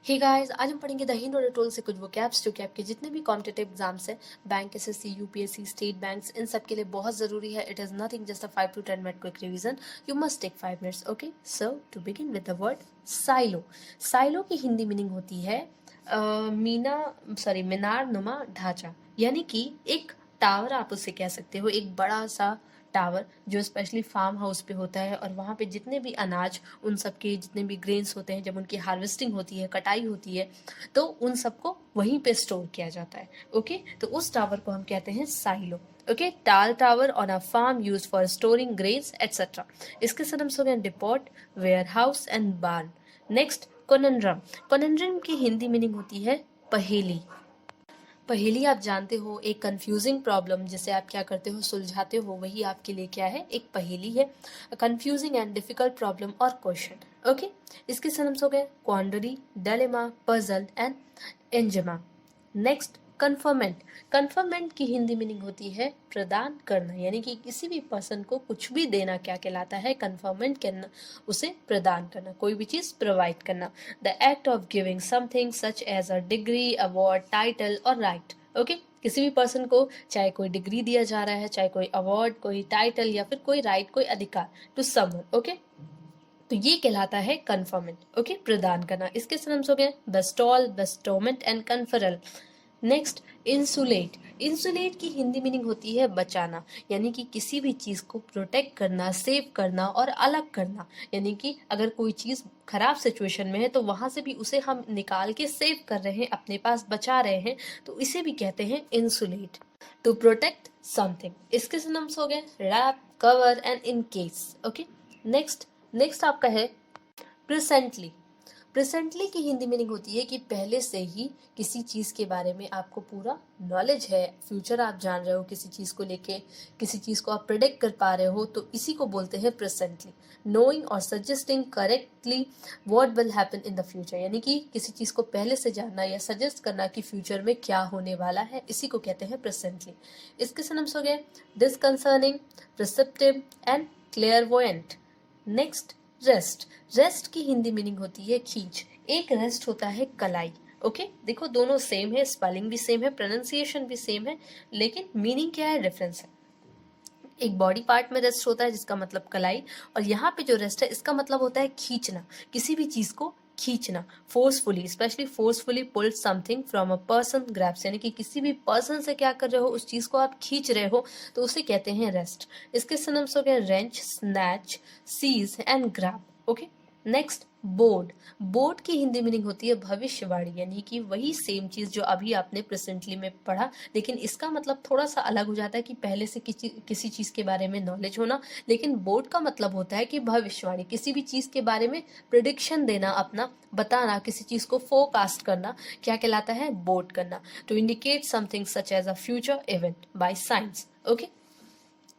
Hey guys, आज हम पढ़ेंगे द हिंद और टोल से कुछ वोकैब्स जो कि आपके जितने भी कॉम्पिटिटिव एग्जाम्स हैं, bank, SSC, UPSC, state banks, इन सब के लिए बहुत ज़रूरी है. It is nothing just a 5 to 10 minute quick revision. You must take 5 minutes. Okay, so to begin with the word silo. Silo की हिंदी मीनिंग होती है मीनार नुमा ढांचा, यानी कि एक टावर आप उससे कह सकते हो, एक बड़ा सा टावर जो स्पेशली फार्म हाउस पे होता है, और वहाँ पे जितने भी अनाज, उन सब के जितने भी ग्रेन्स होते हैं, जब उनकी हार्वेस्टिंग होती है, कटाई होती है, तो उन सबको वहीं पे स्टोर किया जाता है. ओके, तो उस टावर को हम कहते हैं silo. Okay, tower on a farm use for storing grains etcetera. इसके सिनोनिम्स हो गए depot, warehouse and barn. Next, conundrum. Conundrum की हिंदी मीनिंग होती है पहेली. पहेली आप जानते हो, एक कंफ्यूजिंग प्रॉब्लम जिसे आप क्या करते हो, सुलझाते हो, वही आपके लिए क्या है, एक पहेली है. कंफ्यूजिंग एंड डिफिकल्ट प्रॉब्लम और क्वेश्चन. ओके, इसके सिनोनिम्स हो गए quandary, dilemma, puzzle and enigma. Next, conferment. Conferment की हिंदी मीनिंग होती है प्रदान करना, यानी कि किसी भी पर्सन को कुछ भी देना क्या कहलाता है, कन्फर्मेंट करना, उसे प्रदान करना, कोई भी चीज प्रोवाइड करना. The act of giving something such as a degree, award, title और राइट. ओके, किसी भी पर्सन को चाहे कोई डिग्री दिया जा रहा है, चाहे कोई अवार्ड, कोई टाइटल या फिर कोई राइट, कोई अधिकार टू समवन. ओके, तो ये कहलाता है कन्फर्मेंट. ओके, प्रदान करना. इसके सिनोनिम्स हो गए bestowal, bestowment and conferral. Next, insulate. Insulate की हिंदी मीनिंग होती है बचाना, यानी कि किसी भी चीज को प्रोटेक्ट करना, सेव करना और अलग करना. यानी कि अगर कोई चीज खराब सिचुएशन में है तो वहां से भी उसे हम निकाल के सेव कर रहे हैं, अपने पास बचा रहे हैं, तो इसे भी कहते हैं इंसुलेट, टू प्रोटेक्ट समथिंग. इसके सिनोनिम्स हो गए wrap, cover and encase. Okay, next आपका है प्रेजेंटली. प्रेजेंटली की हिंदी मीनिंग होती है कि पहले से ही किसी चीज़ के बारे में आपको पूरा नॉलेज है, फ्यूचर आप जान रहे हो किसी चीज़ को लेके, किसी चीज़ को आप प्रिडिक्ट कर पा रहे हो, तो इसी को बोलते हैं प्रेजेंटली. नोइंग और suggesting correctly what will happen in the future, यानी कि किसी चीज़ को पहले से जानना या सजेस्ट करना कि फ्यूचर में क्या होने वाला है, इसी को कहते हैं प्रेजेंटली. इसके सिनोनिम्स हो गए discerning, prescriptive and clairvoyant. Next, rest. Rest की हिंदी मीनिंग होती है खींच. एक रेस्ट होता है कलाई. ओके, देखो दोनों सेम है, स्पेलिंग भी सेम है, प्रोनाउंसिएशन भी सेम है, लेकिन मीनिंग क्या है, डिफरेंस है. एक बॉडी पार्ट में रेस्ट होता है जिसका मतलब कलाई, और यहाँ पे जो रेस्ट है इसका मतलब होता है खींचना, किसी भी चीज को खींचना. Forcefully, specially forcefully pull something from a person, grabs, यानी कि किसी भी पर्सन से क्या कर रहे हो, उस चीज को आप खींच रहे हो, तो उसे कहते हैं रेस्ट. इसके सिनोनिम्स हो गए wrench, snatch, seize and grab. Okay, next, board. Board की हिंदी मीनिंग होती है भविष्यवाणी, यानी कि वही सेम चीज जो अभी आपने प्रेजेंटली में पढ़ा, लेकिन इसका मतलब थोड़ा सा अलग हो जाता है कि पहले से किसी चीज के बारे में नॉलेज होना, लेकिन बोर्ड का मतलब होता है कि भविष्यवाणी, किसी भी चीज के बारे में प्रिडिक्शन देना, अपना बताना, किसी चीज को फोरकास्ट करना, क्या कहलाता है, बोर्ड करना. To indicate something such as a future event by science. Okay,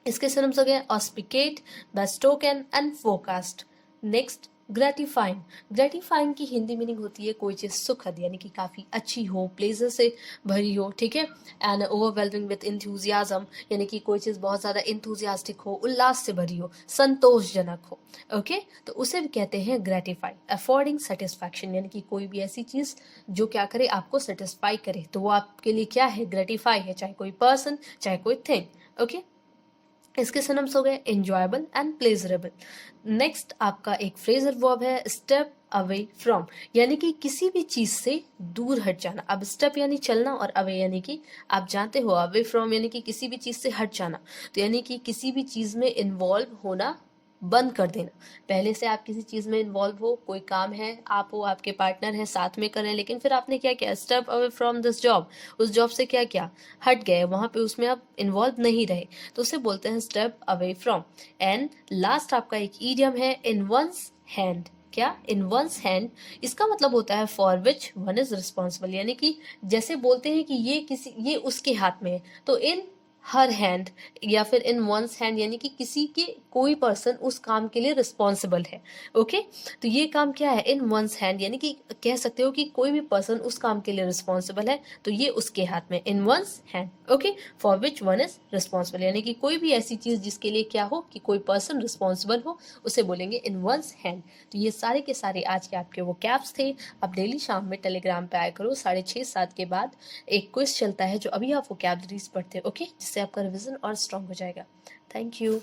इसके सिनोनिम्स हो गए auspicate, betoken and forecast. Next, gratifying. Gratifying की हिंदी मीनिंग होती है कोई चीज सुखद, यानी कि काफी अच्छी हो, प्लेजर से भरी हो. ठीक है, एंड ओवरवेलमिंग विद इंथुजियाज्म, यानी कि कोई चीज बहुत ज्यादा इंथुजियास्टिक हो, उल्लास से भरी हो, संतोषजनक हो. ओके, तो उसे भी कहते हैं ग्रेटिफाई. अफोर्डिंग सेटिस्फैक्शन, यानी कि कोई भी ऐसी चीज जो क्या करे, आपको सेटिस्फाई करे, तो वो आपके लिए क्या है, ग्रेटिफाई है, चाहे कोई पर्सन, चाहे कोई थिंग. ओके, इसके सिनोनिम्स हो गए एंजॉयबल एंड प्लेजरेबल. नेक्स्ट आपका एक फ्रेजल वर्ब है स्टेप अवे फ्रॉम, यानी कि किसी भी चीज से दूर हट जाना. अब स्टेप यानी चलना, और अवे यानी कि आप जानते हो, अवे फ्रॉम यानी कि किसी भी चीज से हट जाना, तो यानी कि किसी भी चीज में इन्वॉल्व होना बंद कर देना. पहले से आप किसी चीज में इन्वॉल्व हो, कोई काम है, आप हो, आपके पार्टनर है, साथ में कर रहे हैं, लेकिन फिर आपने क्या किया, step away from this job, उस जॉब से क्या किया, हट गए, वहां पे उसमें आप इन्वॉल्व नहीं रहे, तो उसे बोलते हैं step away from. And last आपका एक ईडियम है इन वंस हैंड. क्या, इन वंस हैंड, इसका मतलब होता है for which one is responsible, यानी कि जैसे बोलते हैं कि ये उसके हाथ में है, तो इन हर हैंड या फिर इन वंस हैंड, यानी कि किसी के कोई पर्सन उस काम के लिए रिस्पॉन्सिबल है। ओके, तो ये काम क्या है, इन वंस हैंड, यानी कि कह सकते हो कि कोई भी पर्सन उस काम के लिए रिस्पॉन्सिबल है तो ये उसके हाथ में, in one's hand. Okay, for which one is responsible, यानी कि कोई भी ऐसी चीज जिसके लिए क्या हो कि कोई पर्सन रिस्पॉन्सिबल हो, उसे बोलेंगे इन वंस हैंड। तो ये सारे के सारे आज के आपके वो कैप्स थे। आप डेली शाम में टेलीग्राम पे आया करो, 6:30-7 के बाद एक क्विज चलता है जो अभी आप वो कैबलरीज पढ़ते हो, ओके, जिससे आपका रिवीजन और स्ट्रांग हो जाएगा। Thank you.